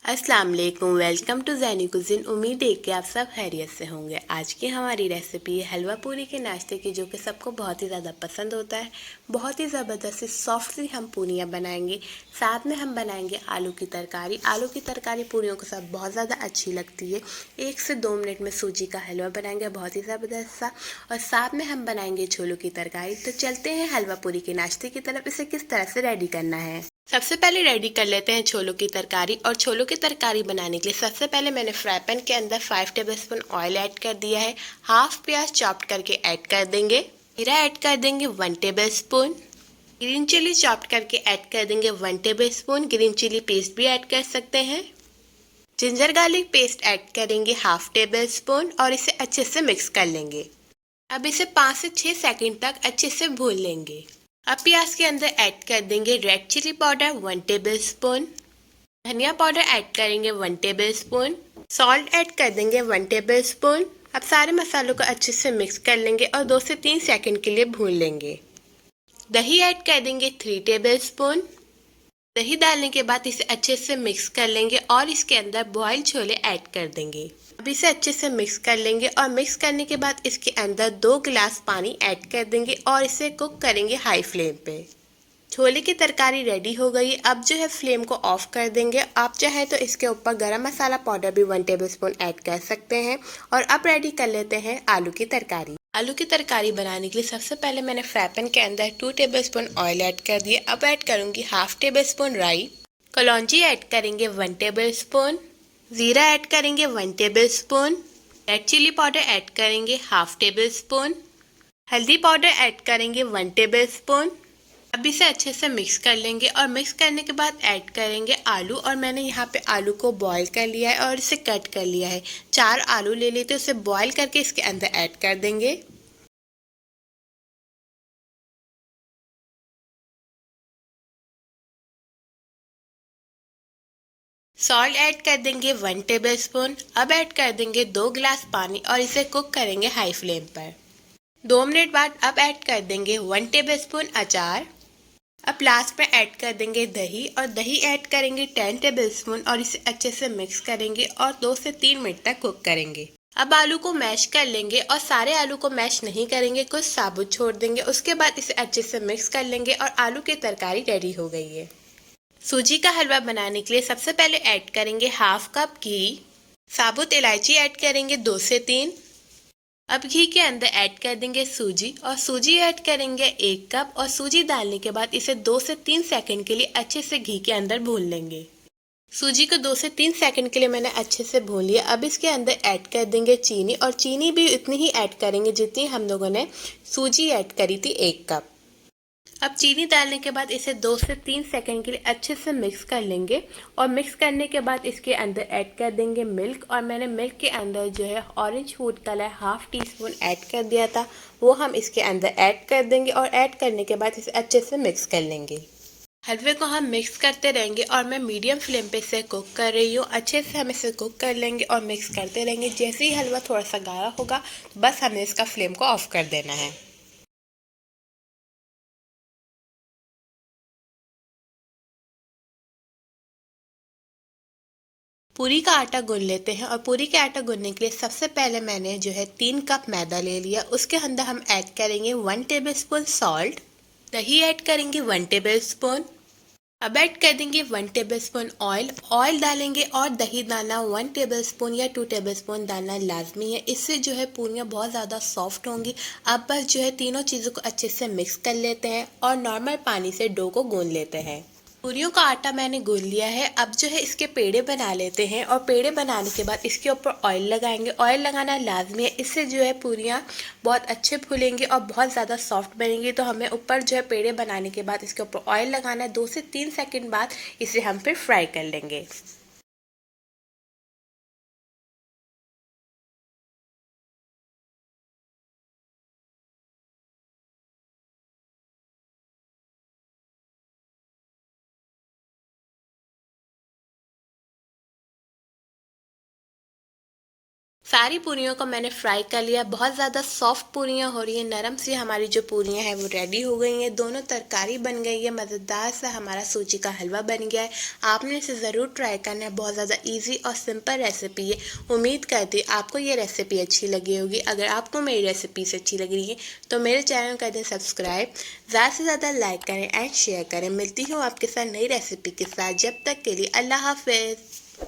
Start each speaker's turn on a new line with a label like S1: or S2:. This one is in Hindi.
S1: अस्सलाम वालेकुम, वेलकम टू ज़ैनी कुज़िन। उम्मीद है कि आप सब खैरियत से होंगे। आज की हमारी रेसिपी है हलवा पूरी के नाश्ते की, जो कि सबको बहुत ही ज़्यादा पसंद होता है। बहुत ही ज़बरदस्त सी सॉफ्ट सी हम पूरियाँ बनाएंगे। साथ में हम बनाएंगे आलू की तरकारी। आलू की तरकारी पूरियों के साथ बहुत ज़्यादा अच्छी लगती है। 1 से 2 मिनट में सूजी का हलवा बनाएंगे, बहुत ही ज़बरदस्त सा। और साथ में हम बनाएंगे छोलों की तरकारी। तो चलते हैं हलवा पूरी के नाश्ते की तरफ। इसे किस तरह से रेडी करना है। सबसे पहले रेडी कर लेते हैं छोलों की तरकारी। और छोलों की तरकारी बनाने के लिए सबसे पहले मैंने फ्राई पैन के अंदर 5 टेबलस्पून ऑयल ऐड कर दिया है। हाफ प्याज चॉप्ड करके ऐड कर देंगे। जीरा ऐड कर देंगे 1 टेबलस्पून। ग्रीन चिली चॉप्ड करके ऐड कर देंगे 1 टेबलस्पून। ग्रीन चिली पेस्ट भी ऐड कर सकते हैं। जिंजर गार्लिक पेस्ट ऐड करेंगे हाफ टेबलस्पून और इसे अच्छे से मिक्स कर लेंगे। अब इसे 5 से 6 सेकंड तक अच्छे से भून लेंगे। अब प्याज के अंदर ऐड कर देंगे रेड चिली पाउडर 1 टेबलस्पून। धनिया पाउडर ऐड करेंगे 1 टेबलस्पून। सॉल्ट ऐड कर देंगे 1 टेबलस्पून। अब सारे मसालों को अच्छे से मिक्स कर लेंगे और 2 से 3 सेकंड के लिए भून लेंगे। दही ऐड कर देंगे 3 टेबलस्पून। दही डालने के बाद इसे अच्छे से मिक्स कर लेंगे और इसके अंदर बॉयल छोले ऐड कर देंगे। अब इसे अच्छे से मिक्स कर लेंगे और मिक्स करने के बाद इसके अंदर 2 गिलास पानी ऐड कर देंगे और इसे कुक करेंगे हाई फ्लेम पे। छोले की तरकारी रेडी हो गई। अब जो है फ्लेम को ऑफ कर देंगे। आप चाहे तो इसके ऊपर गरम मसाला पाउडर भी 1 टेबलस्पून ऐड कर सकते हैं। और अब रेडी कर लेते हैं आलू की तरकारी। आलू की तरकारी बनाने के लिए सबसे पहले मैंने फ्राई पैन के अंदर 2 टेबलस्पून ऑयल ऐड कर दिए। अब ऐड करूंगी हाफ टेबलस्पून राई। कलौंजी ऐड करेंगे 1 टेबलस्पून। जीरा ऐड करेंगे 1 tablespoon. Red chilli powder add करेंगे हाफ टेबलस्पून। हल्दी पाउडर ऐड करेंगे 1 टेबलस्पून। अब इसे अच्छे से मिक्स कर लेंगे और मिक्स करने के बाद ऐड करेंगे आलू। और मैंने यहाँ पे आलू को बॉईल कर लिया है और इसे कट कर लिया है। 4 आलू ले लेते उसे बॉईल करके इसके अंदर ऐड कर देंगे। सॉल्ट ऐड कर देंगे 1 टेबलस्पून। अब ऐड कर देंगे 2 गिलास पानी और इसे कुक करेंगे हाई फ्लेम पर। 2 मिनट बाद अब ऐड कर देंगे 1 टेबलस्पून अचार। अब लास्ट में ऐड कर देंगे दही। और दही ऐड करेंगे 10 टेबलस्पून और इसे अच्छे से मिक्स करेंगे और 2 से 3 मिनट तक कुक करेंगे। अब आलू को मैश कर लेंगे और सारे आलू को मैश नहीं करेंगे, कुछ साबुत छोड़ देंगे। उसके बाद इसे अच्छे से मिक्स कर लेंगे और आलू की तरकारी रेडी हो गई है। सूजी का हलवा बनाने के लिए सबसे पहले ऐड करेंगे हाफ कप घी। साबुत इलायची ऐड करेंगे 2 से 3। अब घी के अंदर ऐड कर देंगे सूजी। और सूजी ऐड करेंगे 1 कप। और सूजी डालने के बाद इसे 2 से 3 सेकंड के लिए अच्छे से घी के अंदर भून लेंगे। सूजी को 2 से 3 सेकंड के लिए मैंने अच्छे से भून लिया। अब इसके अंदर ऐड कर देंगे चीनी। और चीनी भी उतनी ही ऐड करेंगे जितनी हम लोगों ने सूजी ऐड करी थी, 1 कप। अब चीनी डालने के बाद इसे 2 से 3 सेकंड के लिए अच्छे से मिक्स कर लेंगे। और मिक्स करने के बाद इसके अंदर ऐड कर देंगे मिल्क। और मैंने मिल्क के अंदर जो है orange food colour half tea spoon add कर दिया था, वो हम इसके अंदर ऐड कर देंगे। और ऐड करने के बाद इसे अच्छे से मिक्स कर लेंगे। हलवे को हम मिक्स करते रहेंगे और मैं मीडियम फ्लेम पे इसे कुक कर रही हूँ। अच्छे से हम इसे कुक कर लेंगे और मिक्स करते रहेंगे। जैसे ही हलवा थोड़ा सा गाढ़ा होगा, बस हमें इसका फ्लेम को ऑफ कर देना है। पूरी का आटा गूंद लेते हैं। और पूरी के आटा गूंदने के लिए सबसे पहले मैंने जो है 3 कप मैदा ले लिया। उसके अंदर हम ऐड करेंगे 1 टेबलस्पून सॉल्ट। दही ऐड करेंगे 1 टेबलस्पून। अब ऐड कर देंगे 1 टेबलस्पून ऑयल। ऑयल डालेंगे और दही डालना 1 टेबलस्पून या 2 टेबलस्पून डालना लाजमी है। इससे जो है पूरियाँ बहुत ज़्यादा सॉफ्ट होंगी। अब बस जो है तीनों चीज़ों को अच्छे से मिक्स कर लेते हैं और नॉर्मल पानी से डो को गूंद लेते हैं। पूरियों का आटा मैंने गूंद लिया है। अब जो है इसके पेड़े बना लेते हैं। और पेड़े बनाने के बाद इसके ऊपर ऑयल लगाएंगे। ऑयल लगाना लाजमी है, इससे जो है पूरियाँ बहुत अच्छे फूलेंगी और बहुत ज़्यादा सॉफ्ट बनेंगी। तो हमें ऊपर जो है पेड़े बनाने के बाद इसके ऊपर ऑयल लगाना है। 2 से 3 सेकंड बाद इसे हम फिर फ्राई कर लेंगे। सारी पूरियों को मैंने फ्राई कर लिया। बहुत ज़्यादा सॉफ्ट पूरियाँ हो रही हैं, नरम सी हमारी जो पूरियाँ हैं वो रेडी हो गई हैं। दोनों तरकारी बन गई है, मज़ेदार सा हमारा सूजी का हलवा बन गया है। आपने इसे ज़रूर ट्राई करना है, बहुत ज़्यादा इजी और सिंपल रेसिपी है। उम्मीद करती आपको ये रेसिपी अच्छी लगी होगी। अगर आपको मेरी रेसिपीज अच्छी लग रही है तो मेरे चैनल कर दें सब्सक्राइब, ज़्यादा से ज़्यादा लाइक करें एंड शेयर करें। मिलती हूँ आपके साथ नई रेसिपी के साथ, जब तक के लिए अल्लाह हाफिज़।